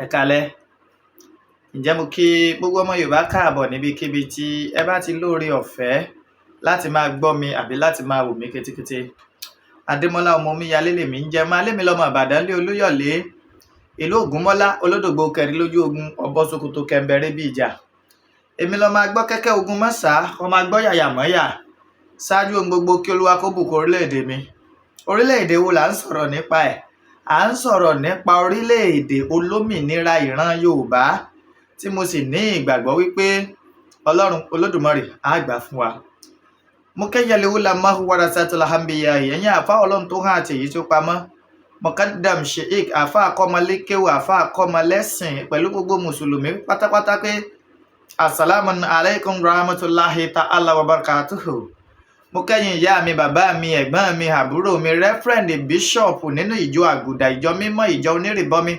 Ẹ káalẹ́, ǹjẹ́ mo kí gbogbo ọmọ Yorùbá káàbọ̀ níbikíbi tí ẹ bá ti lóore ọ̀fẹ́ láti máa gbọ́ mi àbí láti máa wò mí ketekete. Adémọ́lá ọmọ omíyalé lèmi ń jẹ́, máa lémi lọ́mọ Ìbàdàn lé Olúyọ̀lé, ìlú Ògúnmọ́lá olódògbò kẹrin lójú ogun, ọ̀bọ Sokoto kẹ̀mbẹ̀rẹ̀ bí ìjà. Èmi lọ máa gbọ́ kẹ́kẹ́ ogun mọ́sà, ọ máa gbọ́ yàyà mọ́yà. Ṣáájú ohun gbogbo kí Olúwa kó bùkún orílẹ̀-èdè mi. Orílẹ̀-èdè wo là ń sọ̀rọ̀ nípa ẹ̀? À ń sọ̀rọ̀ nípa orílẹ̀-èdè olómìnira ìran Yorùbá tí mo sì ní ìgbàgbọ́ wípé Ọlọ́run Olódùmarè á gbà fún wa. Mo kẹ́yẹlẹ wúlà máa wàrà sátúlà hàmbíyà ẹ̀yìn àfa Ọlọ́run tó hàn àti èyí tó pamọ́. Mọ̀kádàm Sheikh àfa àkọ́mọlékéwò àfa àkọ́mọlẹ́sìn pẹ̀lú gbogbo mùsùlùmí pátápátá pé assalamu alaikum rahmatulahi ta'ala wa barakatuhu. Mo kẹ́yìn ìyá mi, bàbá mi, ẹ̀gbọ́n mi, àbúrò mi, rẹ́fúrẹ́ǹdì bíṣọ̀pù nínú ìjọ àgùdà, ìjọ mímọ́, ìjọ onírìbọmi,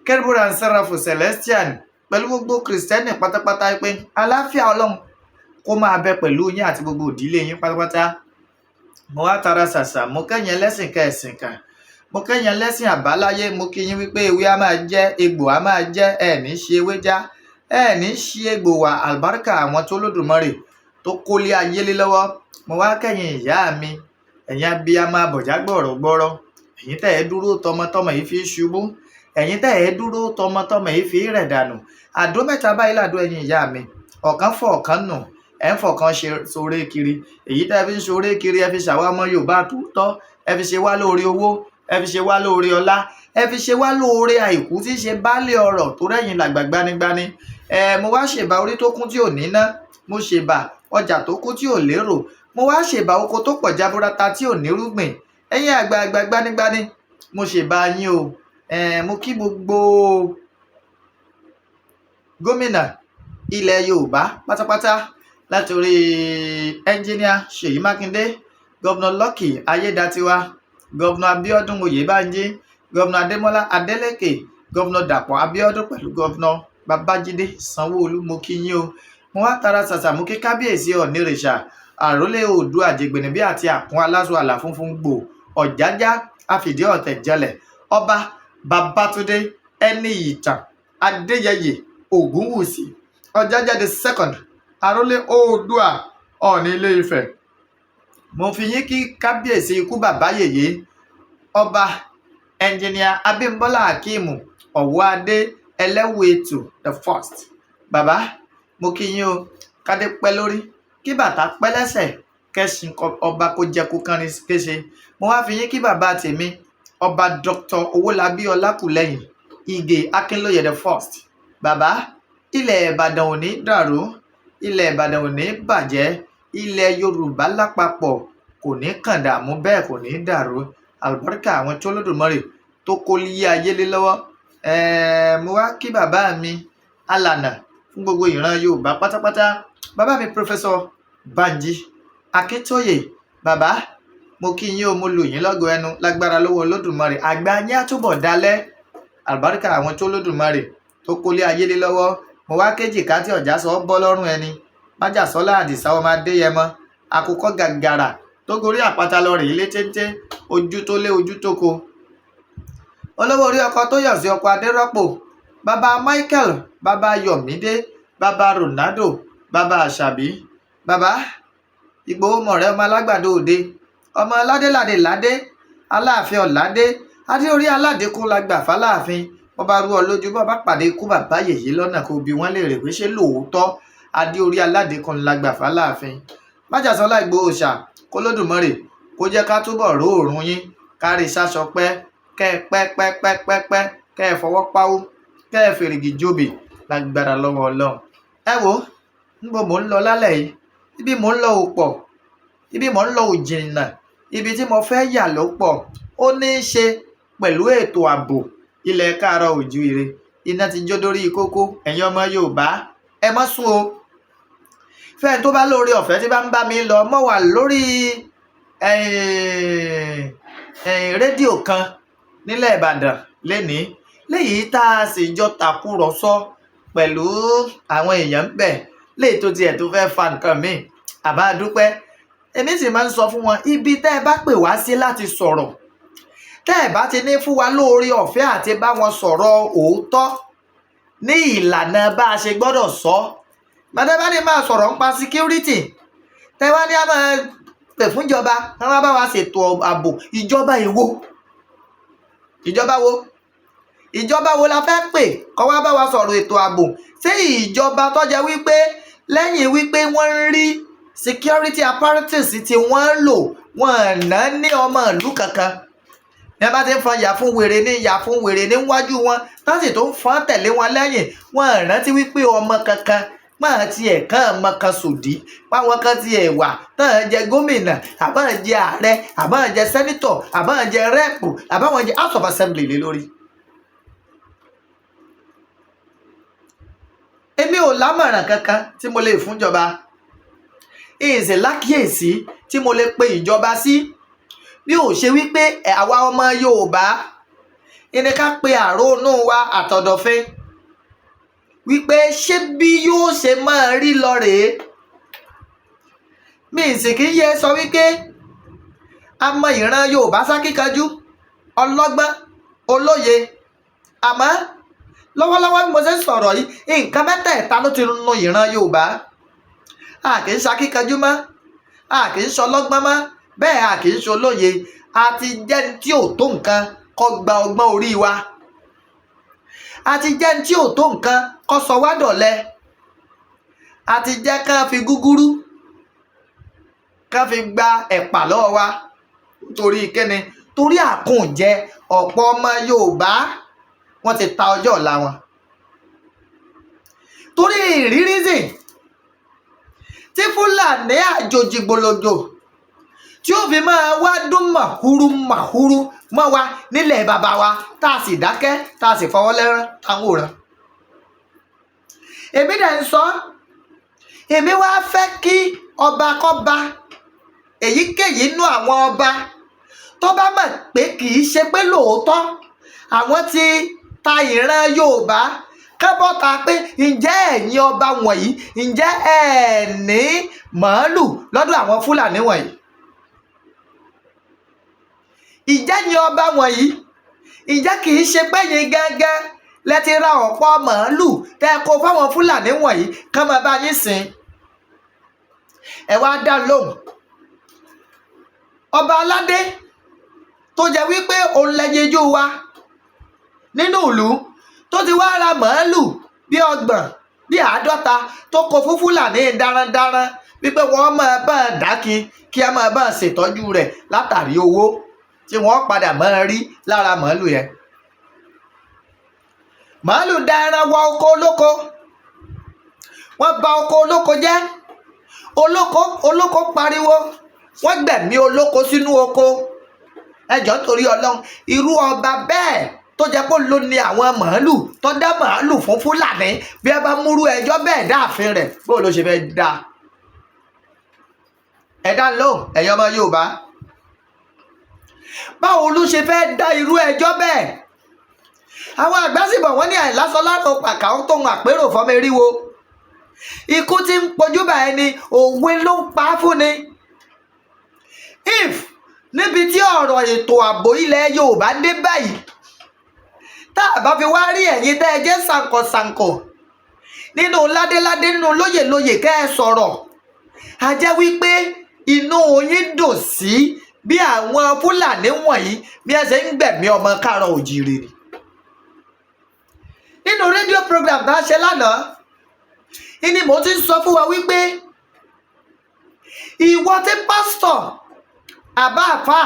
Kérúbù and Séráfù Celestial pẹ̀lú gbogbo kìrìsìtẹ́nì pátápátá pé àlàáfíà Ọlọ́run kó máa bẹ pẹ̀lú yín àti gbogbo ìdílé yín pátápátá. Mo wá tara ṣàṣà, mo kẹ́yìn ẹlẹ́sìn kẹsìn kan, mo kẹ́yìn ẹlẹ́sìn àbáláyé, mo kí yín wípé ewé á máa jẹ́, egbò á máa jẹ́, ẹ̀ ní ṣe ewé já, ẹ̀ ní ṣe egbò wà, àlùbáríkà àwọn tó Olódùmarè tó kólé ayé lé lọ́wọ́. Mo wá kẹ́yìn ìyá mi, ẹ̀yin abiyamọ abọ̀já gbọ̀rọ̀gbọ̀rọ̀, ẹ̀yin tẹ́ ẹ dúró tọmọtọmọ yìí fi ṣubú, ẹ̀yin tẹ́ ẹ dúró tọmọtọmọ yìí fi rẹ̀ dànù. Àdó mẹ́ta báyìí làdó ẹ̀yin ìyá mi, ọ̀kan fọ̀ ọ̀kan nù, ẹ̀ ń fọ̀kan ṣoré kiri. Èyí tẹ́ ẹ fi ń ṣoré kiri, ẹ fi ṣàwa ọmọ Yorùbá tòótọ́, ẹ fi ṣe wá lóore owó, ẹ fi ṣe wá lóore ọlá, ẹ fi ṣe wá lóore àìkú tí í ṣe baálé ọrọ̀ tó rẹ́yìn làgbà gbanigbani. Mo wá ṣèbà orí tó kún tí ò ní ná, mo ṣèbà ọjà tó kún tí ò lérò, mo wá ṣèbà oko tó pọ̀ jaburata tí ò nírúgbìn. Ẹ̀yin àgbààgbà gbanigbani, mo ṣèbà yín o. Mo kí gbogbo gómìnà ilẹ̀ Yorùbá pátápátá látòrí ẹnjíníà Ṣèyí Mákindé, gọ́vnà Lucky Ayédatiwa, gọ́vnà Abíọ́dún Oyèbánjí, gọ́vnà Adémọ́lá Adélékè, gọ́vnà Dàpọ̀ Abíọ́dún pẹ̀lú gọ́vnà Babájídé Sanwó-Olú. Mo kí yín o. Mo wá tara ṣàṣà, mo kí kábíyèsí Ọ̀nìrìṣà àrólé Oòduà àjẹgbẹ̀nìbí àti àkún aláṣọ àlà funfun gbò ọ̀jájá àfìdí ọ̀tẹ̀ jẹlẹ̀ ọba Babátúndé Ẹniìtàn Adéyẹyè Ògúnwùsì Ọjájá the second àrólé Oòduà Ọọ̀ni Ilé Ifẹ̀. Mo fi yín kí kábíyèsí ikú bàbá yèyé ọba ẹnjìníà Abímbọ́lá Akíìmù Ọ̀wọ́adé Ẹlẹ́wùétù the first. Bàbá mo kí yín o, kádé pẹ́ lórí, kí bàtà pẹ́ lẹ́sẹ̀, kẹ́sìn ọba kó jẹ́ kó kánrin kéṣe. Mo wá fi yín kí bàbá tèmi ọba Dr. Owólabí Ọlákùlẹ́yìn Ìgè Akínlóye the first. Bàbá ilẹ̀ Ìbàdàn ò ní dàrú, ilẹ̀ Ìbàdàn ò ní bàjẹ́, ilẹ̀ Yorùbá lápapọ̀ kò ní kàn dààmú, bẹ́ẹ̀ kò ní dàrú. Àlùbáríkà àwọn tó Olódùmarè tó kólé ayé lé lọ́wọ́. Mo wá kí bàbá mi alànà fún gbogbo ìran Yorùbá pátápátá, bàbá mi Professor Banji Akíntóyè. Bàbá mo kí yín o, mo lù yín lọ́gọ ẹnu lágbára lọ́wọ́ Olódùmarè, àgbà yín á túbọ̀ dalẹ̀. Àlùbáríkà àwọn tó Olódùmarè tó kólé ayé lé lọ́wọ́. Mo wá kéjì ká tí ọ̀já sọ bọ́ lọ́rùn ẹni, májàsọ́lá Àdìsá ọmọ Adéyẹmọ, àkùkọ gàgàrà tó gorí àpáta lọ rè ilé téńté, ojú tó lé ojú tó ko. Olówó orí ọkọ tó yọ̀ sí ọkọ Adérọ́pò, bàbá Michael, bàbá Yọ̀mídé, bàbá Ronaldo, bàbá Àṣàbí. Bàbá Ìgbòho mọ̀rẹ́ ọmọ alágbàdo òde, ọmọ ládéládé ládé, aláàfin ọ̀ládé, adé orí aládékún lágbà fáláàfin. Wọ́n bá rú ọ lójú, bọ́ bá pàdé ikú bàbá yèyé lọ́nà kó bi wọ́n lè rè pé ṣé lóòótọ́ adé orí aládékún lágbà fáláàfin. Májàsọ́lá Ìgbòho Òòṣà kó Lódùmarè kó jẹ́ ká túbọ̀ róòrùn yín, kárí sáṣọ pẹ́, kẹ́ ẹ pẹ́pẹ́pẹ́pẹ́, kẹ́ ẹ fọwọ́ páwó, kẹ́ ẹ fèrègì jòbè lágbára lọ́wọ́ Ọlọ́run. Ẹ wo níbo mò ń lọ lálẹ́ yìí, ibi mò ń lọ ò pọ̀, ibi mò ń lọ ò jìnnà, ibi tí mo fẹ́ yà ló pọ̀. Ó ní í ṣe pẹ̀lú ètò ààbò ilẹ̀ káàárọ̀ oòjíire. Iná ti jó dórí kókó, ẹ̀yin ọmọ Yorùbá ẹ mọ́ sùn o. Fẹ́ẹ̀ tó bá lóore ọ̀fẹ́ tí bá ń bá mi lọ, mọ́ wà lórí rédíò kan nílẹ̀ Ìbàdàn lénìí, léyìí tá a sì jọ tàkúrọ̀sọ pẹ̀lú àwọn èèyàn ń bẹ̀, léyìí tó tiẹ̀ tó fẹ́ fa nǹkan míì. Àbá dúpẹ́, èmi sì máa ń sọ fún wọn, ibi tẹ́ ẹ bá pè wá sí láti sọ̀rọ̀, tẹ́ ẹ bá ti ní fún wa lóore ọ̀fẹ́ àti bá wọn sọ̀rọ̀ òótọ́, ní ìlànà bá a ṣe gbọ́dọ̀ sọ. Bàtẹ́ bá ní máa sọ̀rọ̀ nípa security, tẹ́ bá ní a máa pè fún ìjọba, wọ́n máa bá wa ṣètò ààbò. Ìjọba èwo? Ìjọba wo? Ìjọba wo la fẹ́ pè kó wá bá wa sọ̀rọ̀ ètò ààbò? Ṣé ìjọba tó jẹ́ wípé lẹ́yìn wípé wọ́n ń rí security apparatus tí wọ́n ń lò, wọ́n ná ní ọmọ ìlú kankan? Ẹ bá ti ń fọn yà fún wèrè níwájú wọn, tán sì tó ń fọn tẹ̀lé wọn lẹ́yìn, wọ́n rántí wípé ọmọ kankan máa ti ẹ̀kan ọmọ kan sòdí, páwọn kan ti ẹ̀ wà tán jẹ gómìnà, àbá jẹ ààrẹ, àbá jẹ sẹ́nítọ̀, àbá jẹ rẹ́ẹ̀pù, àbáwọn jẹ house of assembly lé lórí. Èmi ò lámọ̀ràn kankan tí mo lè fún ìjọba, ìsìn lákìyèsí tí mo lè pe ìjọba sí, bí ò ṣe wípé àwa ọmọ Yorùbá ẹni ká pe àrónú wa àtọ̀dọ̀fin wípé ṣé bí yóò ṣe máa rí lọ rèé. Mi sì kí yẹ sọ wípé a mọ ìran Yorùbá sákíkanjú, ọlọ́gbọ́n, olóye, àmọ́ lọ́wọ́lọ́wọ́ bí mo ṣe ń sọ̀rọ̀ yìí, nǹkan mẹ́tẹ̀ẹ̀ta ló ti nu ìran Yorùbá. A kì í ṣakíkanjú mọ́, a kì í ṣọlọ́gbọ́n mọ́, bẹ́ẹ̀ a kì í ṣolóye. A ti jẹ́ ní tí ò tó nǹkan kó gba ọgbọ́n orí wa. A ti jẹ́ ní tí ò tó nǹkan kó sọ wá dọ̀lẹ. A ti jẹ́ kán fi gúgúrú kán fi gba ẹ̀pà lọ́wọ́ wa. Torí kíni? Torí àkùnjẹ ọ̀pọ̀ ọmọ Yorùbá wọ́n ti ta ọjọ́ ọ̀la wọn. Torí ìrírísì tí Fúlàní àjòjì gbòlòjò tí ó fi máa wá dún màhúrú mọ́ wa nílẹ̀ bàbá wa, tá a sì dákẹ́, tá a sì fọwọ́ lẹ́rán táwọn òràn. Èmi dẹ̀ ń sọ, èmi wá fẹ́ kí ọba kọ́ba, èyíkéyìí inú àwọn ọba tó bá mọ̀ pé kì í ṣe pé lóòótọ́ àwọn ti ta ìran Yorùbá, kábọ́ta pé ǹjẹ́ ẹ̀yin ọba wọ̀nyí, ǹjẹ́ ẹ̀ ní màálù lọ́dọ̀ àwọn Fúlàní wọ̀nyí? Ǹjẹ́ ẹ̀yin ọba wọ̀nyí, ǹjẹ́ kì í ṣe pé yín gángan lẹ ti ra ọ̀pọ̀ màálù tẹ́ kó fáwọn Fúlàní wọ̀nyí kán máa bá yín sìn? Ẹ wá dá lóhùn. Ọba aládé tó jẹ́ wípé òun lẹ́yinjú wa nínú ìlú, tó ti wá ra màálù bí 30, bí 50 tó kó fún Fúlàní darandaran wípé wọ́n máa bá dákí kí a máa bá ṣètọ́jú rẹ̀ látàrí owó tí wọ́n padà máa rí lára màálù yẹn. Màálù da ẹran wọ oko olóko, wọ́n bà oko olóko jẹ́, olóko pariwo, wọ́n gbẹ̀mí olóko sínú oko. Ẹjọ́ torí Ọlọ́run, irú ọba bẹ́ẹ̀ tó jẹ́ pé ló ní àwọn màálù tó dá màálù fún Fúlàní, bí ẹ bá múrú ẹjọ́ bẹ́ẹ̀ dáàfin rẹ̀, bó ló ṣe fẹ́ dá? Ẹ dá lóhùn ẹ̀yin ọmọ Yorùbá, báwo ló ṣe fẹ́ dá irú ẹjọ́ bẹ́ẹ̀? Àwọn àgbà sì bọ̀ wọ́n ní àìlásọ láàrùn pàkà ó tóun àpérò fọmọ eríwo. Ikú tí ń pojú bá ẹni, òwe ló ń pa fún ni. If níbi tí ọ̀rọ̀ ètò ààbò ilẹ̀ Yorùbá dé báyìí, tá a bá fi wá rí ẹ̀yin tẹ́ ẹ jẹ́ sànkọ̀sànkọ̀ nínú ládéládé, nínú lóyèlóyè kẹ́ ẹ sọ̀rọ̀, a jẹ́ wípé inú yín dùn sí bí àwọn Fúlàní wọ̀nyí bí ẹ ṣe ń gbẹ̀mí ọmọ káàárọ̀ oòjíire ni. Nínú rédíò program tá a ṣe lánàá, ìní mo ti ń sọ fún wa wípé ìwọ tí pásítọ̀ àbá àfà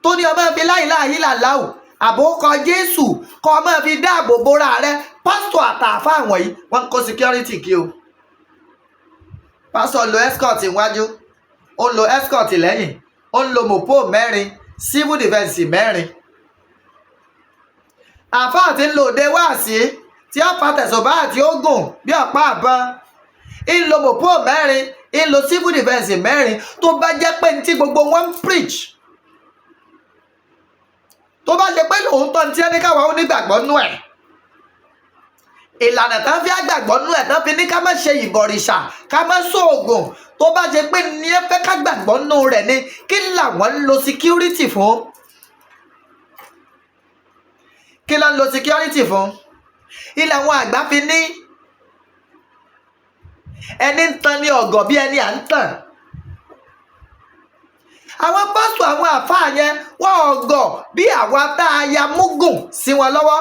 tó ní ọmọ fi láìláì làláù àbókọ Jésù kọ ọmọ fi dáàbò bora rẹ, pásítọ̀ àtàfà wọ̀nyí wọ́n kó security kí o. Pásítọ̀ lo escort iwájú, ó ń lo escort lẹ́yìn, ó ń lo mopo 4, civil defence 4. Àfà tí ń lo òde wáàsí tí ó fa tẹ̀sọ̀bá àti ogun bí ọ̀pá àbọn, ń lo mopo 4, ń lo civil defence 4. Tó bá jẹ́ pé ní tí gbogbo wọn ń preach, tó bá jẹ́ pé lóòótọ́ ní tí ẹni káwa ó nígbàgbọ́ nú ẹ̀, ìlànà tán fi àgbàgbọ́ nú ẹ̀ tán fi ní ká má ṣe ìbọ̀rìṣà, ká má sóògùn, tó bá jẹ́ pé ní ẹ fẹ́ ká gbàgbọ́ nú rẹ̀ ni, kí làwọn ń lo security fún? Kí ló ń lo security fún? ilẹ̀ àwọn àgbà fi ní ẹni ń tan ní ọ̀gọ̀ bí ẹni à ń tàn. Àwọn pásítọ̀ àwọn àfáà yẹn wọ́n ọ̀gọ̀ bí àwa tá a ya múgùn sí wọn lọ́wọ́,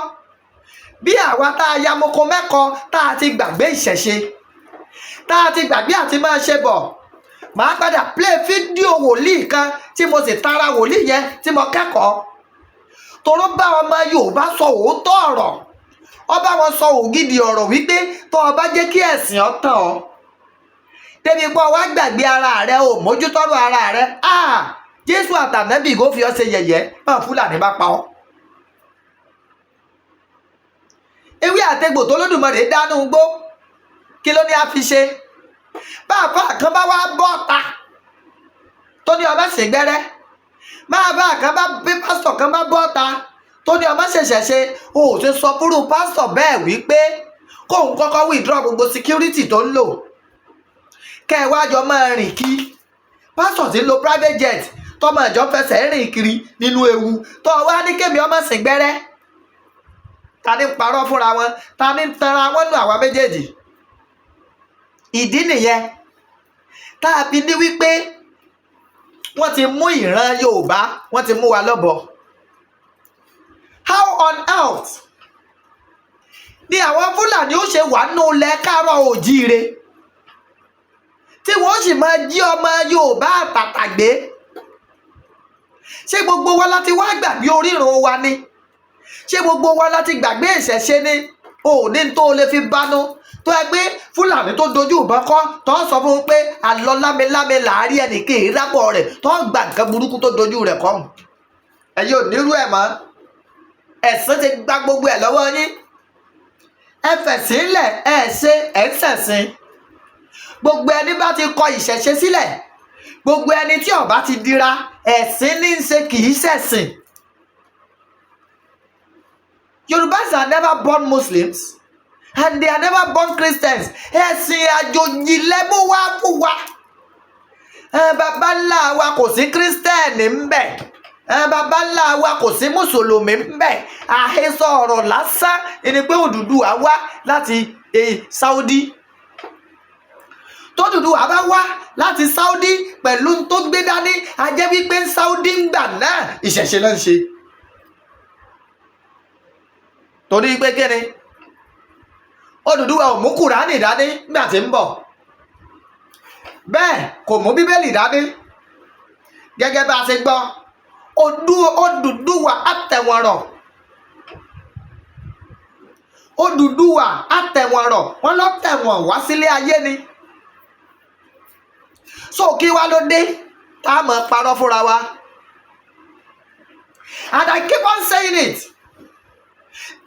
bí àwa tá a ya moko mẹ́kọ tá a ti gbàgbé ìṣẹ̀ṣe, tá a ti gbàgbé àti máa ṣe bọ̀. Màá padà play fídíò wòlíì kan tí mo sì tara wòlíì yẹn tí mo kẹ́kọ̀ọ́. Toró bá ọmọ Yorùbá sọ òótọ́ ọ̀rọ̀, ó bá wọn sọ ògidì ọ̀rọ̀ wípé tó o bá jẹ́ kí ẹ̀sìn ọ tàn ọ́ débi pé wá gbàgbé ara rẹ ò mójútọ́rọ̀ ara rẹ, Jésù àtànẹ́bì kò fi ọ́ ṣe yẹ̀yẹ́ náà Fúlàní bá pa ọ́. Ewé àtegbò tó lódùmarè dánú gbó kí ló ní a fi ṣe? Bàbá kan bá wá bọ́ta tó ní ọmọ ṣègbẹ́rẹ́, bàbá kan bá bí pásítọ̀ kan bá bọ́ta tó ní ọmọ ṣẹ̀ṣẹ̀ ṣe, o ò ṣe sọ fúrú pásítọ̀ bẹ́ẹ̀ wípé kóun kọ́kọ́ withdraw gbogbo security tó ń lò, kẹwàájọ máa rìn kí pásítọ̀ tí ń lo private jet tọmọ ìjọ fẹsẹ̀ rìn kiri nínú ewu tó wá ní kémi ọmọ ṣègbẹ́rẹ́. Ta ní parọ́ fúnra wọn, ta ní tanra wọn nù àwa méjèèjì. Ìdí nìyẹn tá a fi ní wípé wọ́n ti mú ìran Yorùbá, wọ́n ti mú wa lọ́bọ. How on earth ni àwọn Fúlàní ó ṣe wà nù ilẹ̀ Káàárọ̀ Oòjíire tí wọ́n sì máa jí ọmọ Yorùbá àtàtà gbé? Ṣé gbogbo wa láti wá gbàgbé orírun wa ni? Ṣé gbogbo wa láti gbàgbé ìṣẹ̀ṣe ni? Òní tó lè fi bánú tó ẹ pé Fúlàní tó dojú ìbọn kọ́ tó sọ fún un pé àlọ́ lámeláme làárí ẹnìkan ìrápọ̀ rẹ̀ tó gbà nǹkan burúkú tó dojú rẹ̀ kọ́. Ẹ̀yin ò nírú ẹ̀ mọ́, ẹ̀sìn ti gba gbogbo ẹ̀ lọ́wọ́ yín. Ẹ fẹ̀sìn lẹ̀, ẹ ṣe ẹ̀ ń ṣẹ̀sìn. Gbogbo ẹni bá ti kọ ìṣẹ̀ṣe sílẹ̀, gbogbo ẹni tí ó bá ti dira ẹ̀sìn ní í ṣe kì í ṣẹ̀sìn. Yorubas are never born Muslims and they are never born Christians. Ẹ̀sìn àjòjì lẹ́mú wá fún wa. Bàbá ńlá wa kò sí Kírísítẹ́nì ń bẹ̀. Bàbá ńlá wa kò sí Mùsùlùmí ń bẹ̀. Àhesọ ọ̀rọ̀ lásán ni pé Odùduwà wá láti Saudi. Tódùduwà bá wá láti Saudi pẹ̀lú tó gbé dání, a jẹ́ wípé Saudi ń gbà náà ìṣẹ̀ṣe náà ń ṣe. Torí pé kíni? Odùduwà ò mú Kùránì dání nígbà tí ń bọ̀, bẹ́ẹ̀ kò mú Bíbélì dání. Gẹ́gẹ́ bá a ṣe gbọ́, Odùduwà àtẹ̀wọ̀nrọ̀, Odùduwà àtẹ̀wọ̀nrọ̀, wọ́n lọ tẹ̀wọ̀n wá sílé ayé ni. So kí wá ló dé tá a máa parọ́ fúnra wa? And I keep on saying it.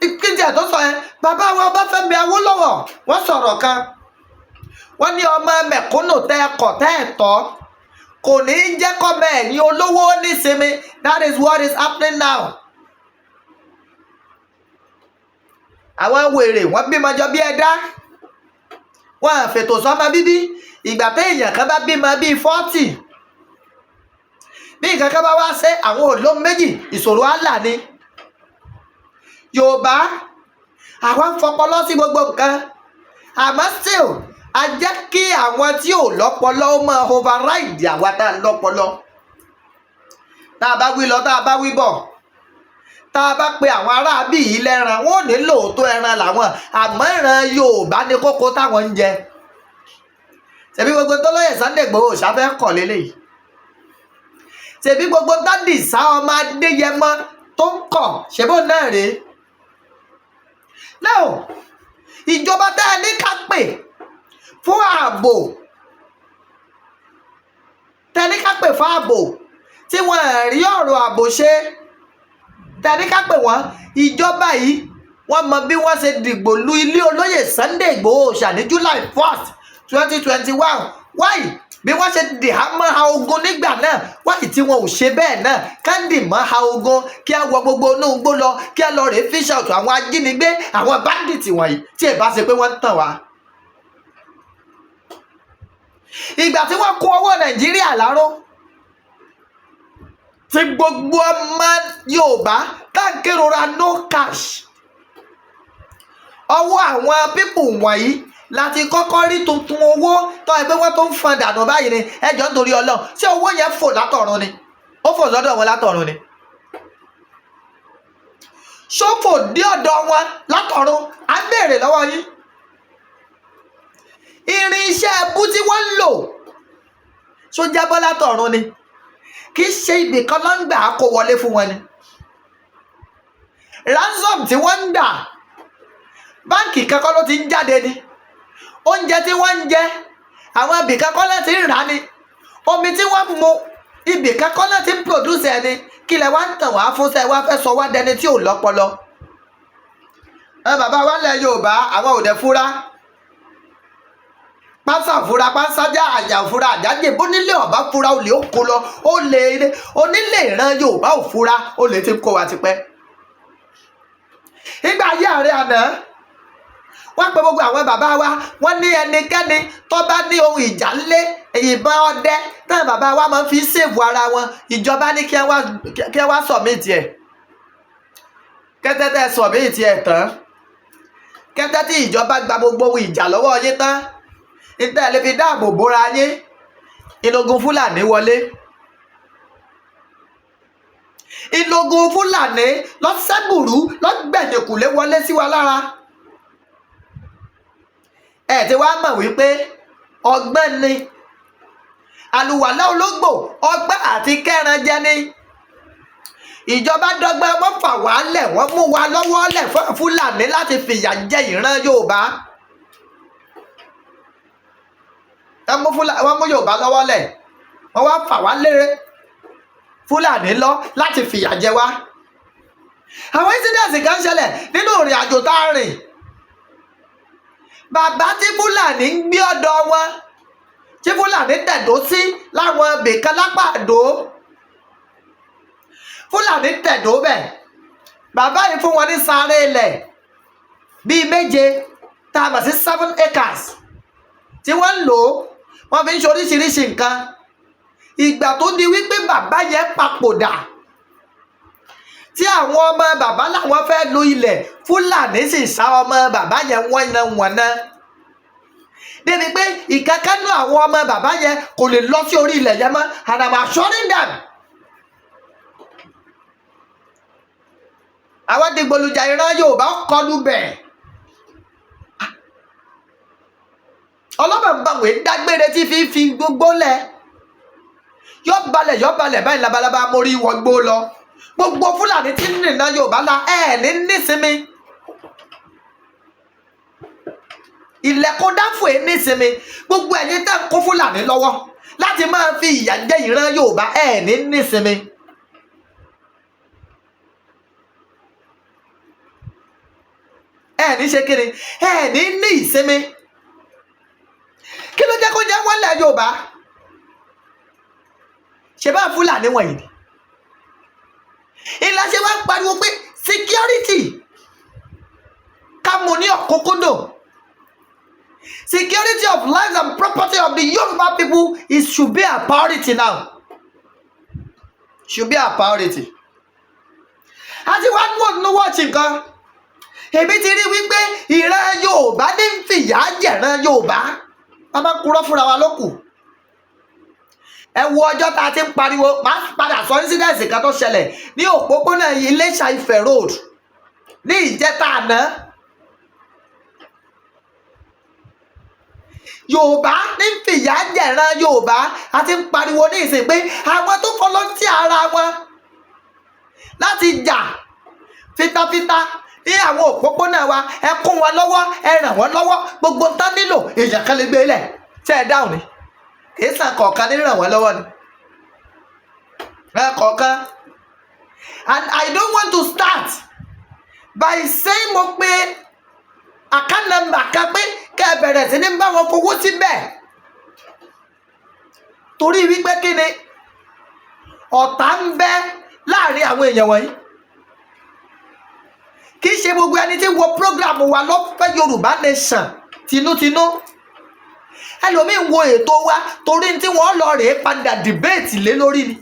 Ìpínlẹ̀ tó sọ yẹn, bàbá wa Ọbáfẹ́mi Awólọ́wọ̀ wọ́n sọ̀rọ̀ kan, wọ́n ní ọmọ mẹ̀kúnnù tẹ́ ẹkọ̀ tẹ́ ẹ̀tọ́ kò ní í jẹ́ kọ́mọ ẹ̀yìn olówó nísinmi. That is what is happening now. Àwọn wèrè wọ́n bímọ jọ bí ẹ̀dá, wọ́n fètò sọ́mọ bíbí. Ìgbà téèyàn kan bá bímọ bíi 40, bí nǹkan kan bá wá ṣe àwọn olóhùn méjì, ìṣòro àlà ni. Yorùbá àwọn fọpọlọ sí gbogbo nǹkan, àmọ́ still a jẹ́ kí àwọn tí ò lọ́pọlọ ó máa override àwa tá a lọ́pọlọ. Tá a bá wí lọ, tá a bá wí bọ̀, tá a bá pe àwọn aráabí yìí lẹ́ran, wọ́n ò ní lóòótọ́ ẹran làwọn, àmọ́ ìran Yorùbá ní kókó táwọn ń jẹ. Ṣebí gbogbo tó lóye Sunday Igboho ṣàfẹ́ kọ̀ lélẹ́yìí. Ṣebí gbogbo dádì sá ọmọ Adéyẹmọ tó ń kọ̀ ṣebó náà rèé. Now, ìjọba tá a ní ká pè fún ààbò, tẹ́ní ká pè fún ààbò tí wọ́n rí ọ̀rọ̀ ààbò ṣe, tẹ́ní ká pè wọ́n. Ìjọba yìí wọ́n mọ bí wọ́n ṣe dìgbò lu ilé olóyè Sunday Igboho ṣà ní July 1st 2021. Why? Bí wọ́n ṣe dì á mọ́ ha ogun nígbà náà, wáyé tí wọn ò ṣe bẹ́ẹ̀ náà káńdì mọ́ ha ogun kí a wọ gbogbo inú igbó lọ, kí a lọ rèé fish out àwọn ajínigbé, àwọn bandits wọ̀nyí tí ẹ bá ṣe pé wọ́n ń tàn wá. Ìgbà tí wọ́n kó owó Nàìjíríà láró, tí gbogbo ọmọ Yorùbá táǹkìrora no cash, ọwọ́ àwọn pípù wọ̀nyí láti kọ́kọ́ rí tuntun owó tó ẹgbẹ́ wọn tó ń fọn dànù báyìí ni ẹjọ́ nítorí Ọlọ́run ṣé owó yẹn fò látọ̀run ni ó fò lọ́dọ̀ wọn látọ̀run ni ṣófò dé ọ̀dọ̀ wọn látọ̀run á béèrè lọ́wọ́ yín irinṣẹ́ ẹbú tí wọ́n ń lò ṣó jábọ́ látọ̀run ni kì í ṣe ibì kan ló ń gbà kó wọlé fún wọn ni ransom tí wọ́n ń gbà báǹkì kankan ló ti ń jáde ni oúnjẹ tí wọ́n ń jẹ àwọn ibì kankan ló ti ń rà ni omi tí wọ́n mu ibì kankan ló ti ń produce ẹni kí lẹ wá ń tàn wá fún sẹ́ wá fẹ́ sọ wá dẹni tí ò lọ́pọlọ bàbá wa lẹ Yorùbá àwọn ò dẹ̀ fura pásá fura pásájà àjà fura àjájẹ bónílé ọba fura olè ó kó lọ olè onílé ìran Yorùbá ò fura olè ti kó wa tipẹ́ nígbà ayé ààrẹ àná wọ́n pe gbogbo àwọn bàbá wa wọ́n ní ẹnikẹ́ni tó bá ní ohun ìjà ńlé ìbọn ọdẹ táwọn bàbá wa máa ń fi ṣèbù ara wọn ìjọba ní kí ẹ wá sọ̀mìtì ẹ̀ kẹ́tẹ́tẹ́ sọ̀mìtì ẹ̀ tán kẹ́tẹ́ tí ìjọba gba gbogbo ohun ìjà lọ́wọ́ yín tán ìtẹ́ lè fi dáàbò bóra yín ìlógun Fúlàní wọlé ìlógun Fúlàní lọ́sẹ̀gbùrú lọ́gbẹ̀dẹ̀kùlé wọlé sí wa lára ẹ̀ tí wàá mọ̀ wípé ọgbọ́n ni àlùwàlá ológbò ọgbọ́n àti kẹran jẹ ni ìjọba dọ́gbọ́n wọ́n fà wá lẹ̀ wọ́n mú wa lọ́wọ́ lẹ̀ fún Fúlàní láti fìyà jẹ ìran Yorùbá wọ́n mú Yorùbá lọ́wọ́ lẹ̀ wọ́n wá fà wá lérè Fúlàní lọ láti fìyà jẹ wá àwọn incident kan ṣẹlẹ̀ nínú ìrìn àjò tá a rìn bàbá tí Fúlàní ń gbé ọ̀dọ̀ wọn tí Fúlàní tẹ̀dó sí láwọn ibìkan lápá Àdó Fúlàní tẹ̀dó bẹ̀ bàbá yìí fún wọn ní sáré ilẹ̀ bíi 7 tá a mọ̀ sí 7 acres tí wọ́n ń lò wọ́n fi ń ṣe oríṣiríṣi nǹkan ìgbà tó di wípé bàbá yẹn papòdà tí àwọn ọmọ bàbá làwọn fẹ́ lo ilẹ̀ Fúlàní sì sá ọmọ bàbá yẹn wọ̀nà débi pé ìkankanú àwọn ọmọ bàbá yẹn kò lè lọ sí orí ilẹ̀ yẹn mọ́ and I'm assuring them àwọn dìgbòlùjà ìran Yorùbá kọlù bẹ̀ ọlọ́mọ̀gbàwé dágbére tí fi gbogbo lẹ̀ yọ balẹ̀ báyìí labalábá mórí wọgbó lọ gbogbo Fúlàní tí ń rìnà Yorùbá la ní nísinmi ilẹ̀kùn dáfò nísinmi gbogbo ẹ̀yin tẹ́ ń kó Fúlàní lọ́wọ́ láti máa fi ìyà jẹ ìran Yorùbá ní nísinmi ní ṣe kiri ní ìsinmi kí ló jẹ́ kó jẹ́ wọ́n lẹ̀ Yorùbá ṣe bá Fúlàní wọ̀nyí ni ìlàṣẹ wa ń pariwo pé security ká mú ní ọ̀kúnkúndùn security of lives and property of the Yoruba people should be a priority now should be a priority àti wá ní wọ́n wọ́ọ̀tì nǹkan èmi ti rí wípé ìran Yorùbá ní ń fìyà jẹ̀ran Yorùbá a máa ń kúrò fúnra wa lókù ẹ wo ọjọ́ tá a ti ń pariwo máa padà sọ incidence kan tó ṣẹlẹ̀ ní òpópónà Iléṣà Ifẹ̀ road ní ìjẹta àná Yorùbá ní fìyà jẹ̀ran Yorùbá a ti ń pariwo ní ìsìn pé àwọn tó fọlọ́ntì ara wọn láti jà fitafita ní àwọn òpópónà wa ẹ kún wọn lọ́wọ́ ẹ ràn wọ́n lọ́wọ́ gbogbo tán nílò èèyàn kan lè gbé lẹ̀ tẹ́ ẹ dáhùn ni kì í sàn kọ̀ọ̀kan ní ràn wọ́n lọ́wọ́ ni kọ̀ọ̀kan and I don't want to start by saying mo pé account number kan pé kẹ́ ẹ bẹ̀rẹ̀ sí ní bá wọn fowó síbẹ̀ torí wípé kí ni ọ̀tá ń bẹ láàrin àwọn èèyàn wọ̀nyí kì í ṣe gbogbo ẹni tí wo program wa lọ́fẹ́ Yorùbá Nation tinútinú ẹlòmíì wo ètò wa torí tí wọ́n lọ rèé padà debate lé lórí ni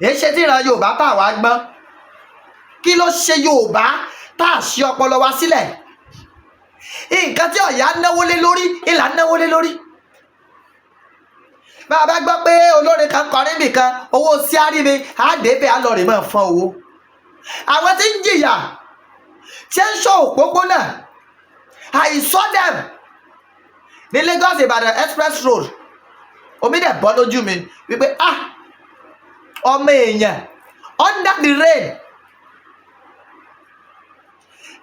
èyí ṣe tí ìran Yorùbá bá wá gbọ́n kí ló ṣe Yorùbá tá a ṣí ọpọlọ wa sílẹ̀. Nǹkan tí ọ̀yà náwó lé lórí ìlà náwó lé lórí. Bá a bá gbọ́ pé olórin kan kọrin nìkan owó sí àríbi àdébẹ̀ alọ́rẹ̀ máa fọ́n owó. Àwọn tí ń jìyà tí ń ṣọ́ òpópónà I saw them ní Lagos Ìbàdàn express road. Omi dẹ̀ bọ́ lójú mi wípé ọmọ èèyàn under the rain.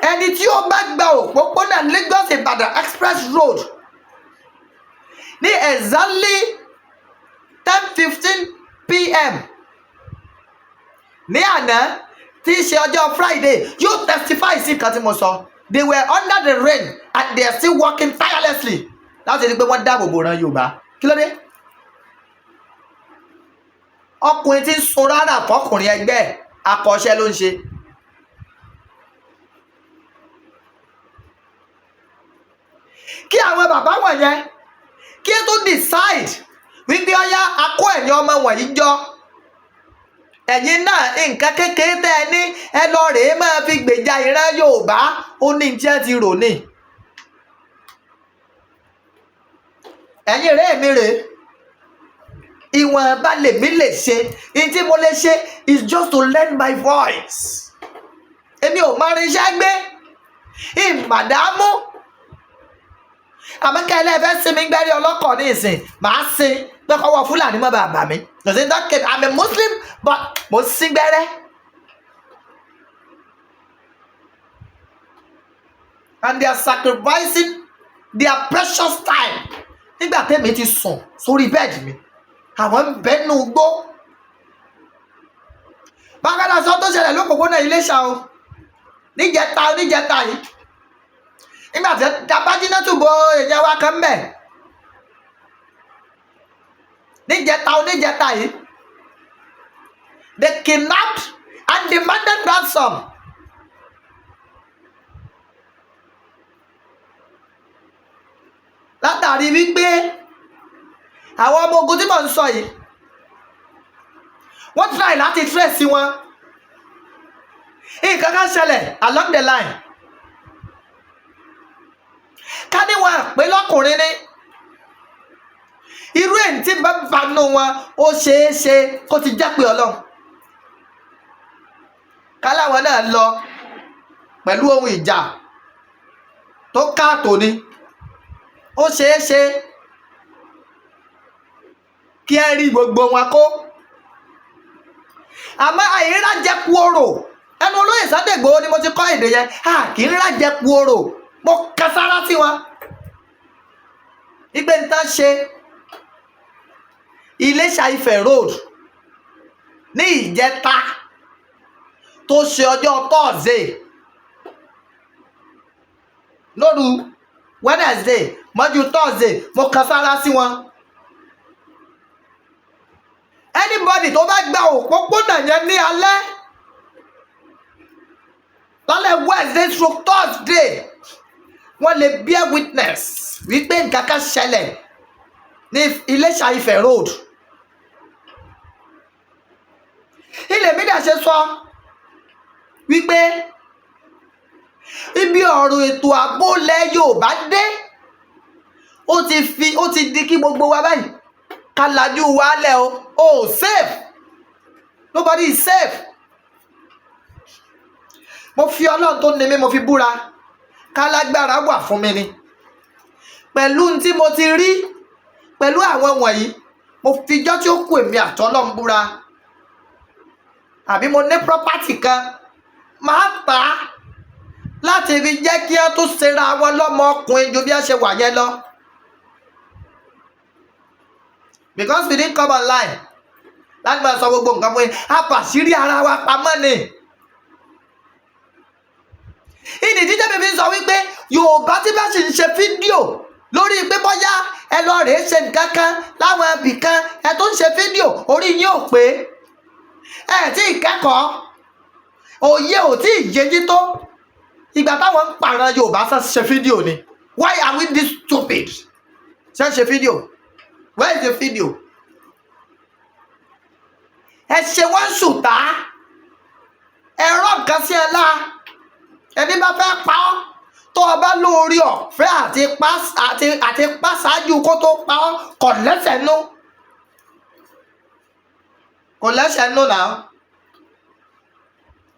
Ẹni tí ó bá gba òpópónà Lagos Ìbàdàn express road ní exactly 10:15 p.m. ní àná tí í ṣe ọjọ́ Friday yóò testify sí nǹkan tí mo sọ. They were under the rain and they are still working tirelessly láti rí pé wọ́n dáàbò bò ran Yorùbá. Kí ló dé? Ọkùnrin tí ń sun rárá fọkùnrin ẹgbẹ́ akọ́ṣẹ́ ló ń ṣe. Kí àwọn bàbá wọ̀nyẹn kí ẹ tó decide wípé ọyá akó ẹ̀yin ọmọ wọ̀nyí jọ. Ẹ̀yin náà nǹkan kékeré tẹ́ ẹ ní ẹ lọ rèé máa fi gbèjà ìran Yorùbá ó ní jẹ́ ti rò ní. Ẹ̀yin rèé mi rèé. Ìwọ̀nba lèmi lè ṣe. Ìyí tí mo lè ṣe is just to lend my voice. Èmi ò máa rinṣẹ́ gbé. Ìmàdàmú. Àmọ́ kẹ́lẹ́ fẹ́ sinmi gbẹ́rí ọlọ́kọ̀ ní ìsìn màá sin pé kọ́wọ́ Fúlàní mọ́ bàbá mi. I'm a Muslim but mo sin gbẹ́rẹ́. And they are sacrificing their precious time. Nígbà tẹ́mi ti sùn sórí bẹ́ẹ̀dì mi àwọn ń bẹ́nu gbó. Bákan náà sọ tó ṣẹlẹ̀ lópòpónà Iléṣà o níjẹta yìí. Nígbà tí Dabájíná túbọ̀ èèyàn wa kan bẹ̀. Níjẹta yìí. They kidnapped and demanded ransom. Látàrí wípé àwọn ọmọ ogun tí mò ń sọ yìí wọ́n try láti trace wọn. Nǹkan kan ṣẹlẹ̀ along the line. Ká ní wọn pé lọ́kùnrin ní irú èyí tí bá nù wọn ó ṣeé ṣe kó ti jẹ́ pé Ọlọ́run. Káláwọn náà lọ pẹ̀lú ohun ìjà tó káàtó ni ó ṣeé ṣe kí ẹ rí gbogbo wọn kó. Àmọ́ àìrájẹ̀kú orò ẹnu olóyè Sunday Igboho ni mo ti kọ́ èdè yẹn kì í rájẹ̀kú orò. Mo kására sí wọn. Ìgbé ń tán ṣe Iléṣà Ifẹ̀ road ní ìjẹta tó ṣe ọjọ́ Thursday lóru Wednesday mọ́jú Thursday mo kására sí wọn. Anybody tó bá gba òpópónà yẹn ní alẹ́ lálẹ́ Wednesday stroke Thursday wọ́n lè bear witness wípé nǹkan kan ṣẹlẹ̀ ní Iléṣà Ifẹ̀ road. Ilé mi dẹ̀ ṣe sọ wípé ibi ọ̀rọ̀ ètò ààbò ilẹ̀ Yorùbá dé ó ti di kí gbogbo wa báyìí ká lajú wa lẹ̀ o safe nobody is safe. Mo fi Ọlọ́run tó ní mi mo fi búra kálágbára wà fún mi ni pẹ̀lú tí mo ti rí pẹ̀lú àwọn wọ̀nyí mo fi jọ́ tí ó kù èmi àtọ́lọ́run búra. Àbí mo ní property kan máa tà á láti fi jẹ́ kí á tó ṣera wọn lọ́mọ ọkùnrin ju bí a ṣe wà yẹn lọ. Because we didn't come online láti máa sọ gbogbo nǹkan fún yín àpàṣírí ara wa pamọ́ ni. Ìdí tí tẹ́mi fi ń sọ wípé Yorùbá tí bá sì ń ṣe fídíò lórí pé bóyá ẹ lọ rèé ṣe nǹkan kan láwọn ibì kan ẹ tó ń ṣe fídíò orí yín ò pé ẹ tí ì kẹ́kọ̀ọ́ òye ò tí ì yéjí tó ìgbà táwọn ń pààrọ̀ Yorùbá ṣe fídíò ni. Why are we this stupid? Ṣe fídíò. Where is the video? Ẹ ṣe wọ́n ṣùtá ẹ̀rọ nǹkan sí ẹ lá ẹni bá fẹ́ pa ọ́ tó o bá lórí ọ̀fẹ́ àti pa ṣáájú kó tó pa ọ́ kò lẹ́sẹ̀ nú náà.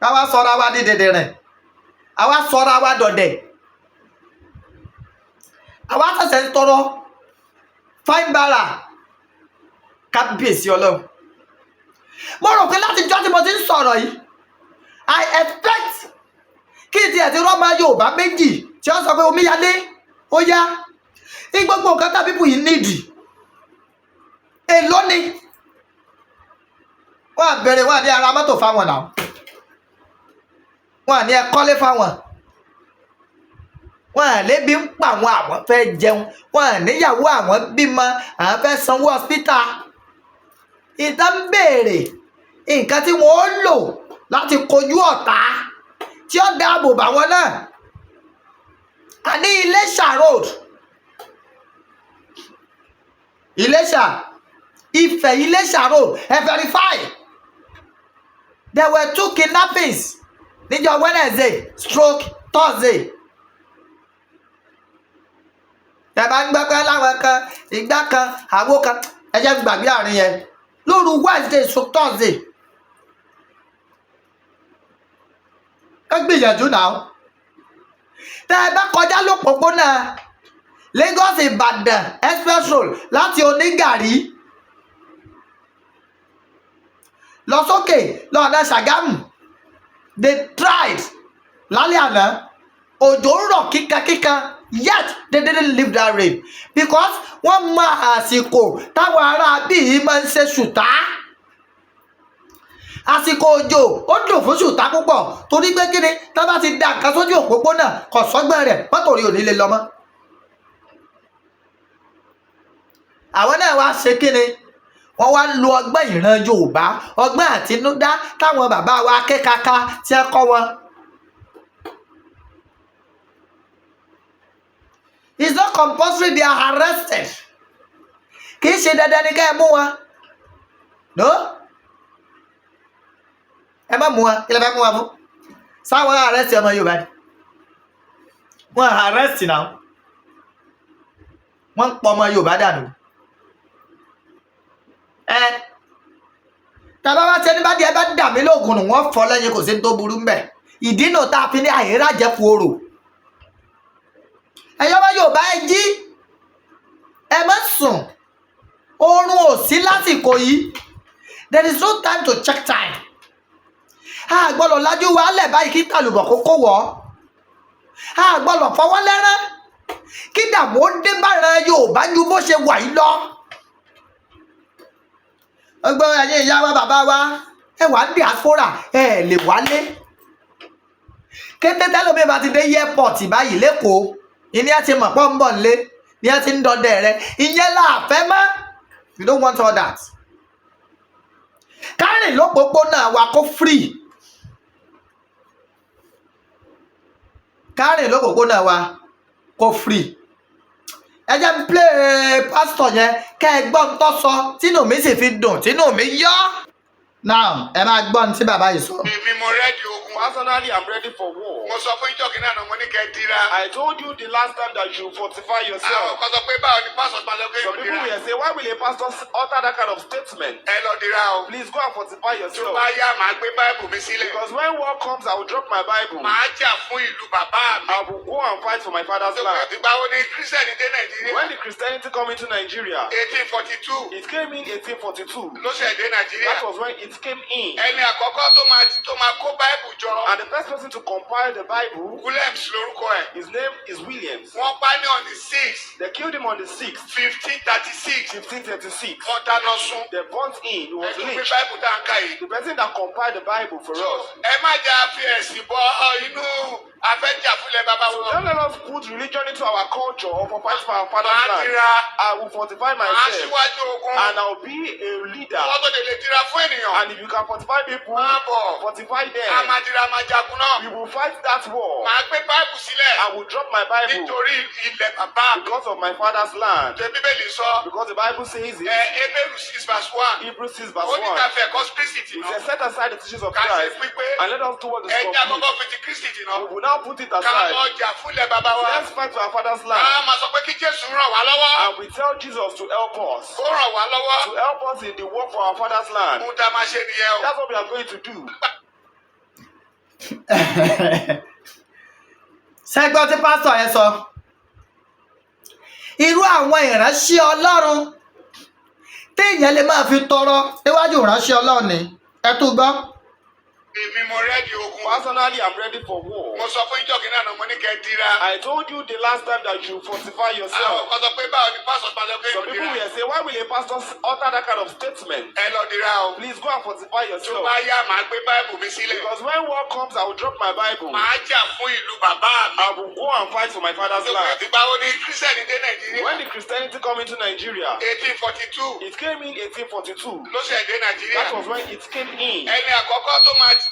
Àwa sọra wa di dèdèrè, àwa sọra wa dọ̀dẹ̀, àwa ṣẹ̀ṣẹ̀ ń tọrọ fáin bàrà kábíyèsí Ọlọ́run. Mo rò pé láti jọ́ tí mo ti ń sọ̀rọ̀ yìí I expect kí n tiẹ̀ ti rọ́mọ Yorùbá méjì tí wọ́n sọ pé omíyalé ó yá ní gbogbo nǹkan tá pípù yìí nídìí èló ni wọ́n á bẹ̀rẹ̀ wọ́n á ní ara mọ́tò fáwọn náà, wọ́n á ní ẹkọ́lé fáwọn, wọ́n á lébi ń pa àwọn fẹ́ jẹun, wọ́n á níyàwó àwọn bímọ àwọn fẹ́ sanwó hospital. Ìtàn ń béèrè nǹkan tí wọ́n ó lò láti kojú ọ̀tá tí ó dáàbò bá wọn náà. Àní Iléṣà road, Iléṣà Ifẹ̀ Iléṣà road ẹ verify there were 2 kidnappings níjọ́ Wednesday/Thursday. Tẹ̀bá ń gbẹ́pẹ́ láwọn kan ìgbà kan àwo kan ẹjẹ́ gbàgbé àárín yẹn lóru Wednesday/Thursday. Ẹ gbìyànjú náà. Tẹ́ ẹ bá kọjá lópòpónà Lagos Ìbàdàn express road láti Onígàrí lọ sókè lọ́nà Ṣàgámù, they tried lálẹ́ àná, òjò ń rọ̀ kíkankíkan, yet they didn't leave that rain because wọ́n mọ àsìkò táwọn ará bíi máa ń ṣe ṣùtá. Àsìkò òjò ó dùn fún ṣùtá púpọ̀ torí pé kíni tá bá ti da nǹkan sójú òpópónà kò sọ́gbọ́n rẹ̀ mọ́tò rí òní lè lọ mọ́. Àwọn náà wá ṣe kíni wọ́n wá lo ọgbọ́n ìran Yorùbá, ọgbọ́n àtinúdá táwọn bàbá wa kékaka tí ẹ kọ́ wọn. It's not compulsory they are arrested. Kì í ṣe dandan ni ká ẹ mú wọn. No? Ẹ má mú wọn, kí lè fẹ́ mú wọn fún? Sáwọn arrest ọmọ Yorùbá ni. Wọ́n arrest náà. Wọ́n ń pọ ọmọ Yorùbá dànù. Tàbá wá ṣe ní bá di ẹ bá dà mí lóògùn nù wọ́n fọ́ lẹ́yìn kò sí ní tó burú ń bẹ̀. Ìdí náà tá a fi ní àìrá jẹ́fu orò. Ẹ̀yọ́ ọmọ Yorùbá ẹ jí, ẹ má sùn, oorun ò sí lásìkò yìí. There is no time to check time. A gbọ́dọ̀ lájú wa lẹ̀ báyìí kí tàlùbọ̀ kókó wọ̀. A gbọ́dọ̀ fọwọ́ lẹ́rán kí dààmú ó dé bára Yorùbá ju bó ṣe wà yìí lọ. Ọgbọ́n ayé ìyá wa bàbá wa ẹ wà ní diaspora ẹ lè wálé. Kété tẹ́lómi bá ti dé airport báyìí lẹ́kọ̀ọ́ ìní ẹ ti mọ̀ pọ́ ń bọ̀ nílé ní ẹ ti ń dọdẹ rẹ ìyẹn láàfẹ́ mọ́. You don't want all that. Kárìn lópópónà wa kó free. Kárìn lópópónà wa kó free. Ẹ jẹ́ n play pastor yẹn kẹ́ ẹ gbọ́ ń tọ́ sọ tínú mi sì fi dùn tínú mi yọ́. Now ẹ máa gbọ́ ní tí bàbá yìí sọ. Èmi mo ready ogun. Personally, I'm ready for war. Mo sọ fún ìjọ́kì náà mo ní kẹ́ dira. I told you the last time that you fortify yourself. Àwọn kan sọ pé báwo ni pastor máa lọ pé ìlú dira. Some people will say, why will a pastor utter that kind of statement? Ẹ lọ dira o. Please go and fortify yourself. Tó bá yá màá gbé Bible mi sílẹ̀. Because when war comes, I will drop my Bible. Màá jà fún ìlú bàbá mi. I will go and fight for my father's land. Ìgbà wo ni Christian dé Nàìjíríà? When did Christianity come into Nigeria? 1842. It came in 1842. Ló ṣe dé Nàìjíríà. That was when it came in. Ẹni àkọ́kọ́ tó máa kó Bible jọ. And the first person to compile the Bible, Williams lórúkọ ẹ̀. His name is Williams. Wọ́n pa ní on the 6th. They killed him on the 6th. 1536. 1536. Wọ́n dáná sun. They burnt in. He was lynched. Ẹ̀sùn pé Bible tá ń ká yìí. The person that compiled the Bible for us. Ẹ má jà fi ẹ̀sìn bọ inú afẹ́jà fúnlẹ̀ bàbá wọn. Don't let us put religion into our culture or for fight for our father's land. I will fortify myself. Aṣíwájú ogun. And I will be a leader. Wọ́n tó lè tira fún ènìyàn. And if you can fortify people, fortify them. We will fight that war. Màá gbé Bible sílẹ̀. I will drop my Bible. Nítorí ilẹ̀ bàbá mi. Because of my father's land. Ṣé Bíbélì sọ? Because the Bible says it. Hebrews 6 verse 1. Hebrews 6 verse Ó 1. ní ká fẹ́ ẹ̀kọ́ Kristi tì It náà. says, set aside the teachings of Ká ṣe Christ pípé. and let us do what is Ẹja complete. kọ́kọ́ fi ti Kristi tì náà. We will now put it Ká aside. lọ jà fún ilẹ̀ bàbá wa. Let's fight for our father's land. Ká máa sọ pé kí Jésù ràn wá lọ́wọ́. And we tell Jesus to help us. Ó ràn wá lọ́wọ́. To help us in the work for our father's land. Ohun tá a máa ṣe nìyẹn o. That's what we are going to do. Ṣẹ́gbọ́n tí pásítọ̀ yẹn sọ. Irú àwọn ìránṣẹ́ Ọlọ́run téèyàn lè máa fi tọrọ níwájú ìránṣẹ́ Ọlọ́run ni. Ẹ tún gbọ́. Èmi mo rẹ́dí ogun. Personally, I'm ready for war. Mo sọ fún ìjọ́kì náà mo ní kẹ́ dira. I told you the last time that you fortify yourself. Àwọn kan sọ pé báwo ni pásítọ̀ máa lọ pé Some people will say, why will a pastor utter that kind of statement? Ẹ lọ dira o. Please go and fortify Tó yourself. bá yá màá gbé Báíbù mi sílẹ̀. Because when war comes, I will drop my Bible. Màá jà fún ìlú bàbá mi. I will go and fight for my father's land. Ìgbà wo ni Kírísítẹ́nì dé Nàìjíríà? When the Christianity come into Nigeria, 1842 it came in 1842. ló ṣẹ̀ dé Nàìjíríà. That was when it came in. Ẹni àkọ́kọ́